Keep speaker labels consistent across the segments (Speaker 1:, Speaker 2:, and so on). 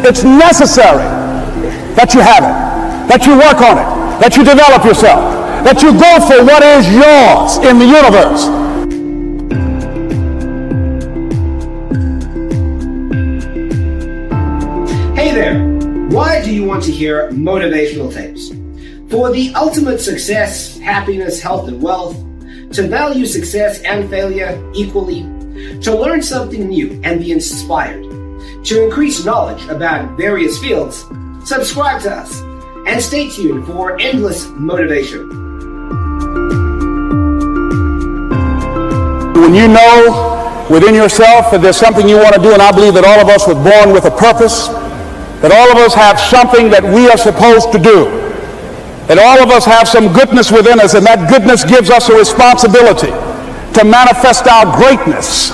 Speaker 1: It's necessary that you have it, that you work on it, that you develop yourself, that you go for what is yours in the universe.
Speaker 2: Hey there! Why do you want to hear motivational tapes? For the ultimate success, happiness, health, and wealth, to value success and failure equally, to learn something new and be inspired, to increase knowledge about various fields, subscribe to us and stay tuned for endless motivation.
Speaker 1: When you know within yourself that there's something you want to do, and I believe that all of us were born with a purpose, that all of us have something that we are supposed to do, that all of us have some goodness within us, and that goodness gives us a responsibility to manifest our greatness.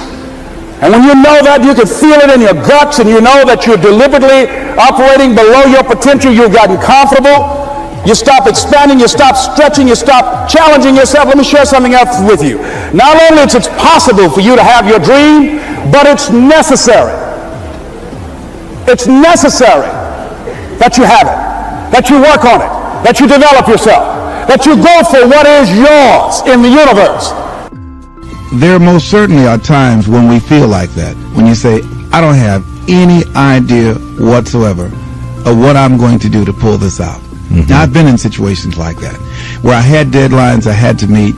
Speaker 1: And when you know that, you can feel it in your guts, and you know that you're deliberately operating below your potential. You've gotten comfortable. You stop expanding, you stop stretching, you stop challenging yourself. Let me share something else with you. Not only is it possible for you to have your dream, but it's necessary. It's necessary that you have it, that you work on it, that you develop yourself, that you go for what is yours in the universe.
Speaker 3: There most certainly are times when we feel like that, when you say, I don't have any idea whatsoever of what I'm going to do to pull this out. Mm-hmm. Now, I've been in situations like that, where I had deadlines I had to meet.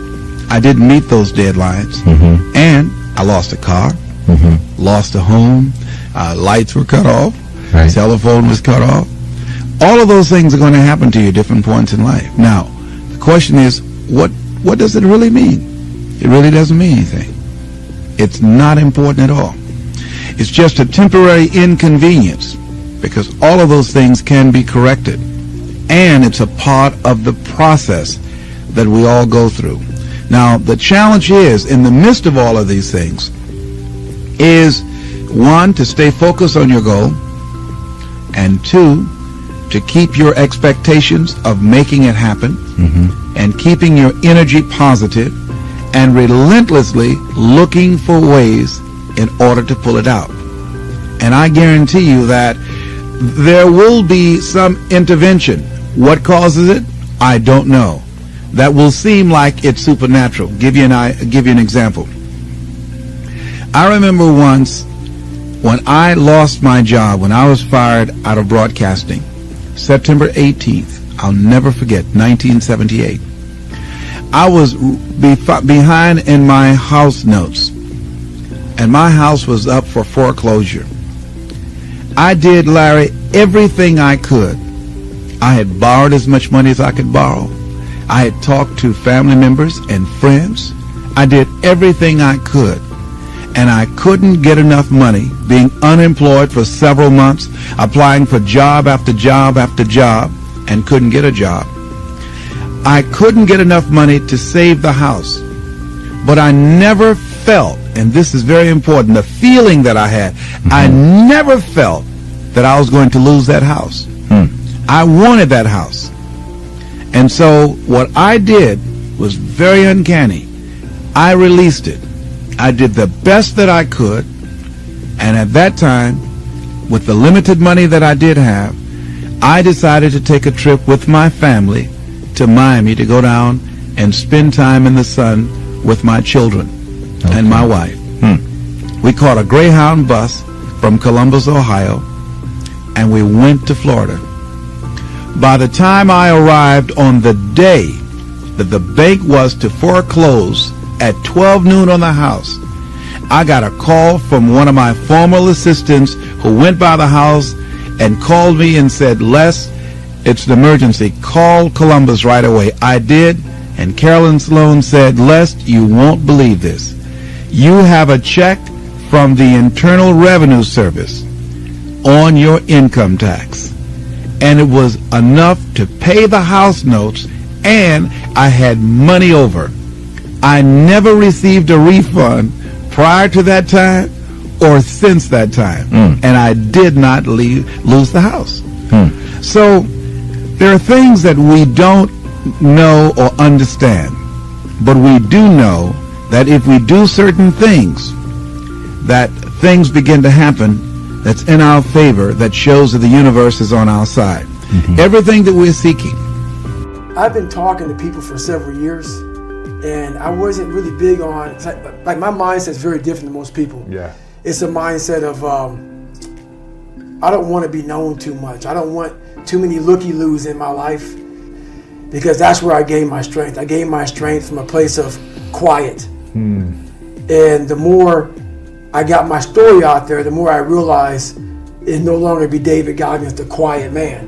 Speaker 3: I didn't meet those deadlines, mm-hmm. and I lost a car, mm-hmm. lost a home, lights were cut off, right. Telephone was cut off. All of those things are going to happen to you at different points in life. Now, the question is, what does it really mean? It really doesn't mean anything. It's not important at all. It's just a temporary inconvenience, because all of those things can be corrected. And it's a part of the process that we all go through. Now, the challenge is, in the midst of all of these things, is one, to stay focused on your goal, and two, to keep your expectations of making it happen, mm-hmm. and keeping your energy positive, and relentlessly looking for ways in order to pull it out. And I guarantee you that there will be some intervention. What causes it? I don't know. That will seem like it's supernatural. Give you an example. I remember once when I lost my job, when I was fired out of broadcasting, September 18th, I'll never forget, 1978. I was behind in my house notes, and my house was up for foreclosure. I did, Larry, everything I could. I had borrowed as much money as I could borrow. I had talked to family members and friends. I did everything I could, and I couldn't get enough money, being unemployed for several months, applying for job after job after job, and couldn't get a job. I couldn't get enough money to save the house. But I never felt, and this is very important, the feeling that I had, mm-hmm. I never felt that I was going to lose that house. I wanted that house. And so what I did was very uncanny. I released it. I did the best that I could, and at that time, with the limited money that I did have, I decided to take a trip with my family to Miami to go down and spend time in the sun with my children and my wife. We caught a Greyhound bus from Columbus, Ohio, and we went to Florida. By the time I arrived on the day that the bank was to foreclose at 12 noon on the house, I got a call from one of my former assistants who went by the house and called me and said, Les, it's an emergency. Call Columbus right away. I did, and Carolyn Sloan said, Les, you won't believe this. You have a check from the Internal Revenue Service on your income tax. And it was enough to pay the house notes, and I had money over. I never received a refund prior to that time or since that time. And I did not lose the house. So there are things that we don't know or understand, but we do know that if we do certain things, that things begin to happen that's in our favor that shows that the universe is on our side. Everything that we're seeking.
Speaker 4: I've been talking to people for several years, and I wasn't really big on, like my mindset is very different than most people.
Speaker 5: Yeah.
Speaker 4: It's a mindset of, I don't want to be known too much. I don't want too many looky-loos in my life, because that's where I gain my strength. I gain my strength from a place of quiet. And the more I got my story out there, the more I realized it no longer be David Goggins, the quiet man.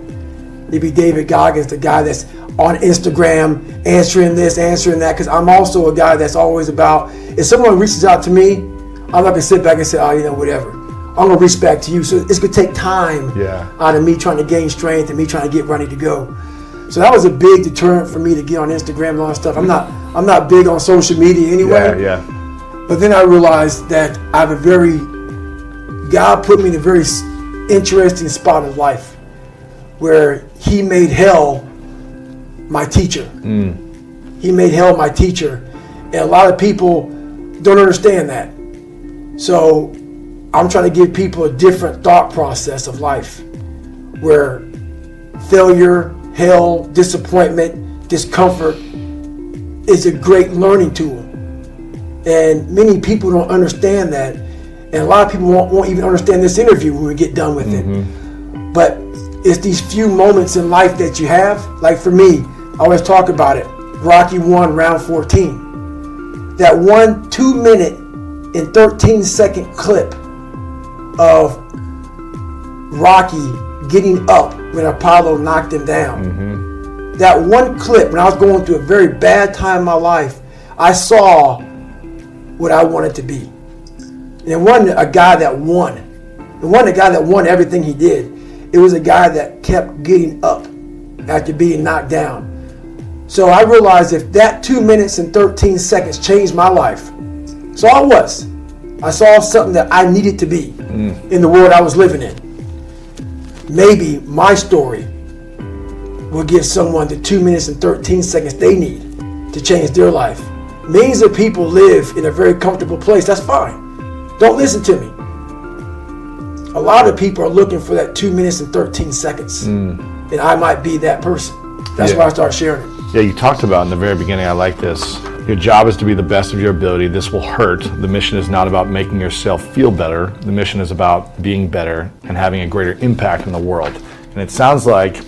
Speaker 4: It'd be David Goggins, the guy that's on Instagram, answering this, answering that, because I'm also a guy that's always about, if someone reaches out to me, I'm not going to sit back and say, oh, you know, whatever. I'm going to reach back to you. So it's going to take time out of me trying to gain strength and me trying to get ready to go. So that was a big deterrent for me to get on Instagram and all that stuff. I'm not big on social media anyway.
Speaker 5: Yeah.
Speaker 4: But then I realized that God put me in a very interesting spot of life where he made hell my teacher. He made hell my teacher. And a lot of people don't understand that. So I'm trying to give people a different thought process of life where failure, hell, disappointment, discomfort is a great learning tool. And many people don't understand that. And a lot of people won't even understand this interview when we get done with it. But it's these few moments in life that you have. Like for me, I always talk about it. Rocky 1, round 14. That 1 2-minute and 13-second clip of Rocky getting up when Apollo knocked him down. That one clip, when I was going through a very bad time in my life, I saw what I wanted to be. And it wasn't a guy that won. It wasn't a guy that won everything he did. It was a guy that kept getting up after being knocked down. So I realized if that 2 minutes and 13 seconds changed my life, so I saw something that I needed to be in the world I was living in. Maybe my story will give someone the 2 minutes and 13 seconds they need to change their life. Millions of people live in a very comfortable place. That's fine. Don't listen to me. A lot of people are looking for that 2 minutes and 13 seconds. And I might be that person. That's why I started sharing it.
Speaker 5: Yeah, you talked about in the very beginning, I like this. Your job is to be the best of your ability. This will hurt. The mission is not about making yourself feel better. The mission is about being better and having a greater impact in the world. And it sounds like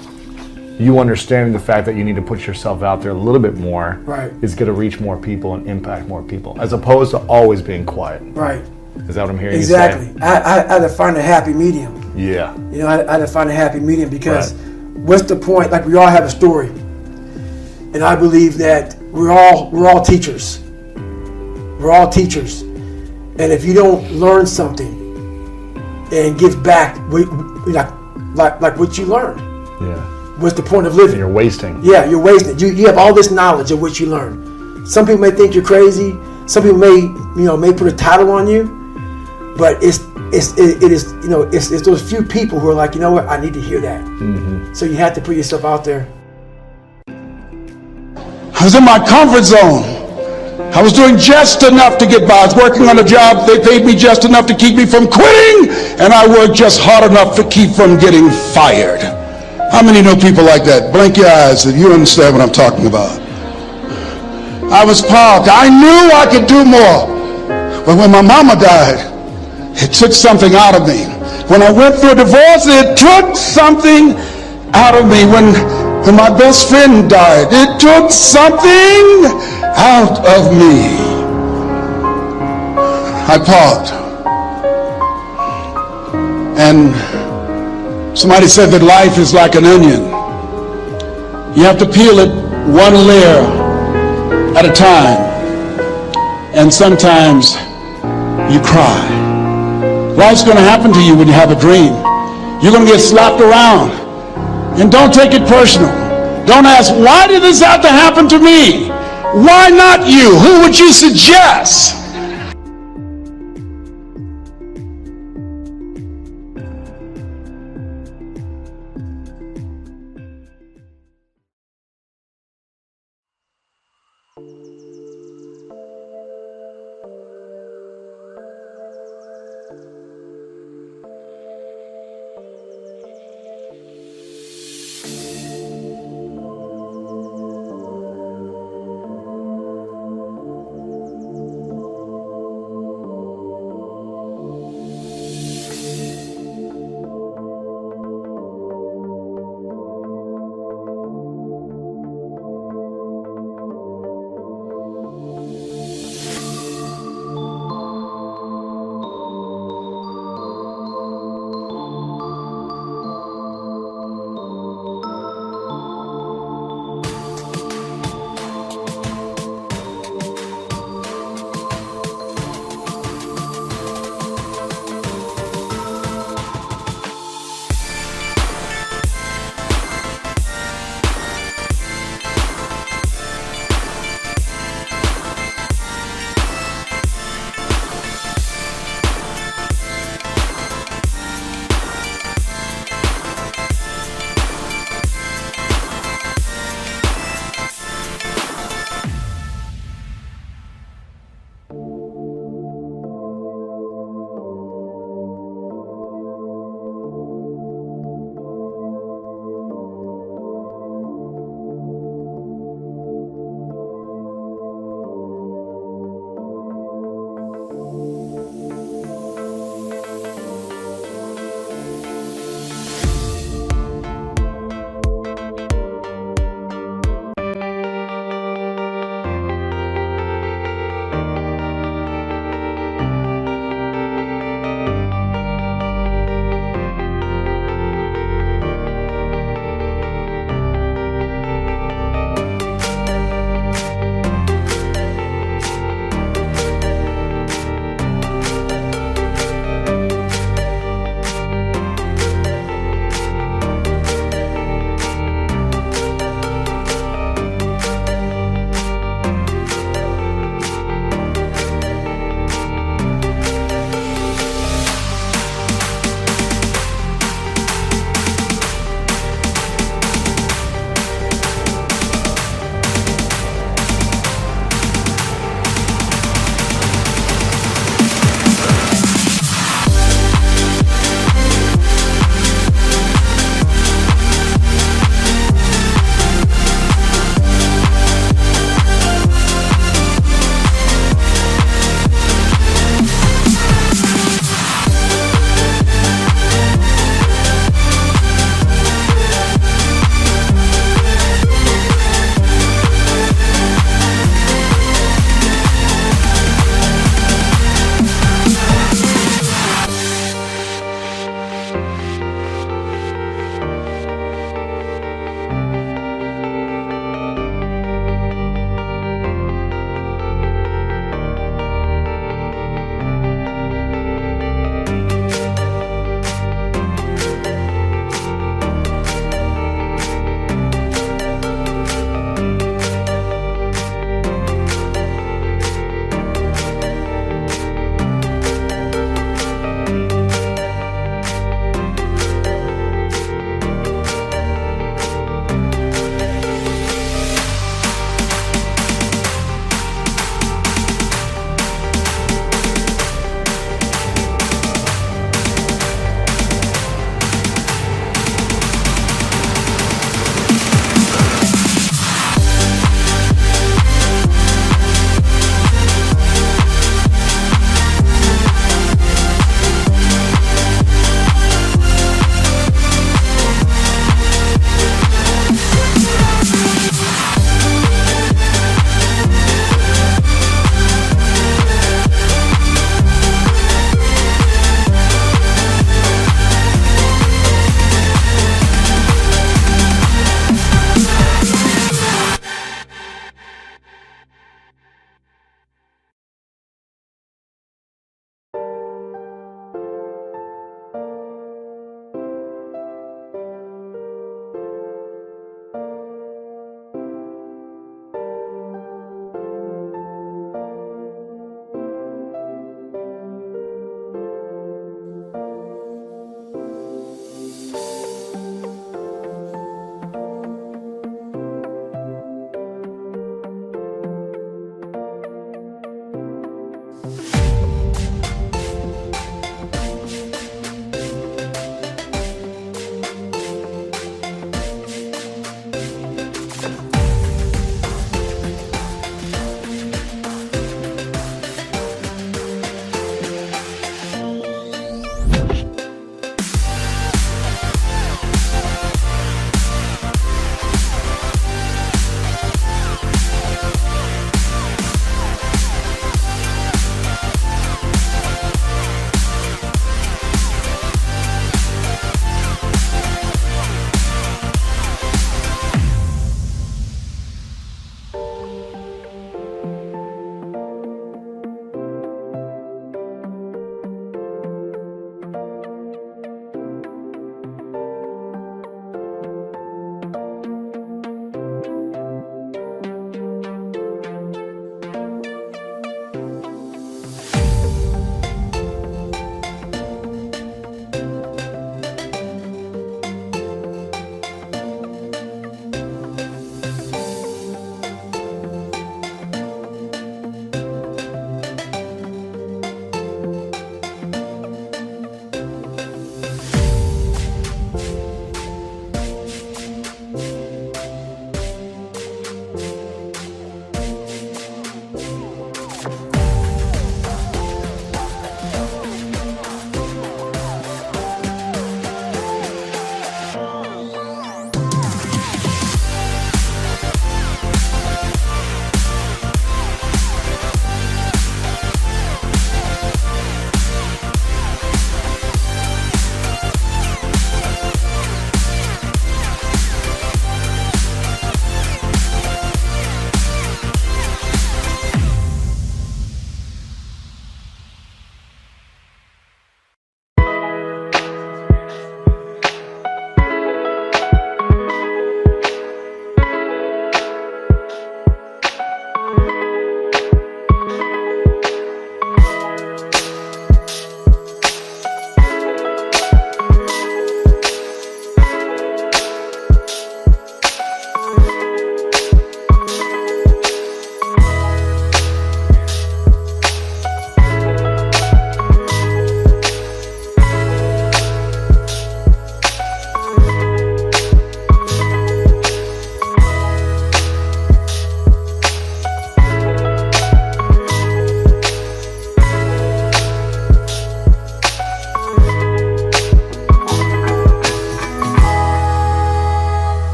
Speaker 5: you understanding the fact that you need to put yourself out there a little bit more is going to reach more people and impact more people, as opposed to always being quiet.
Speaker 4: Right.
Speaker 5: Is that what I'm hearing
Speaker 4: exactly.
Speaker 5: you say?
Speaker 4: I had to find a happy medium.
Speaker 5: Yeah.
Speaker 4: You know, I had to find a happy medium because what's the point? Like, we all have a story. And I believe that we're all teachers. We're all teachers. And if you don't learn something and give back like what you learned, what's the point of living?
Speaker 5: And you're wasting.
Speaker 4: Yeah, you're wasting. You have all this knowledge of what you learned. Some people may think you're crazy. Some people may put a title on you, but it is those few people who are like, you know what, I need to hear that. So you have to put yourself out there.
Speaker 1: I was in my comfort zone. I was doing just enough to get by. I was working on a job. They paid me just enough to keep me from quitting, and I worked just hard enough to keep from getting fired. How many know people like that? Blink your eyes if you understand what I'm talking about. I was parked. I knew I could do more. But when my mama died, it took something out of me. When I went through a divorce, it took something out of me. When my best friend died, it took something out of me. I paused. And somebody said that life is like an onion. You have to peel it one layer at a time. And sometimes you cry. Life's going to happen to you when you have a dream. You're going to get slapped around. And don't take it personal. Don't ask, why did this have to happen to me? Why not you? Who would you suggest?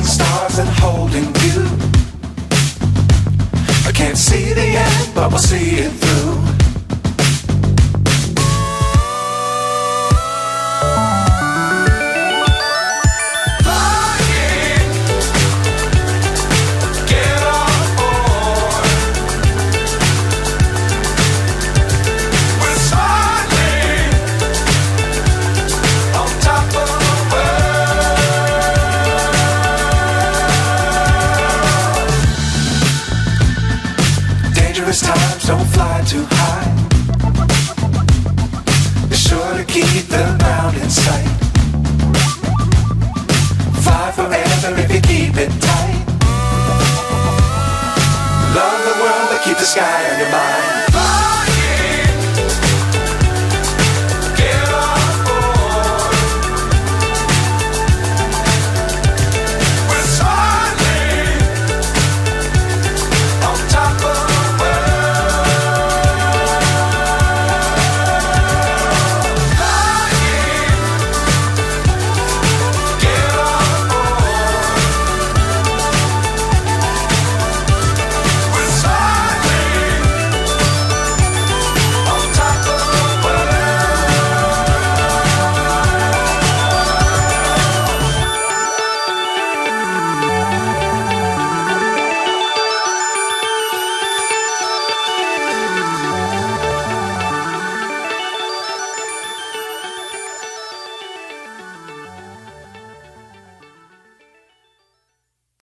Speaker 6: stars and holding you. I can't see the end, but we'll see it through. Times don't fly too high. Be sure to keep the ground in sight. Fly forever if you keep it tight. Love the world but keep the sky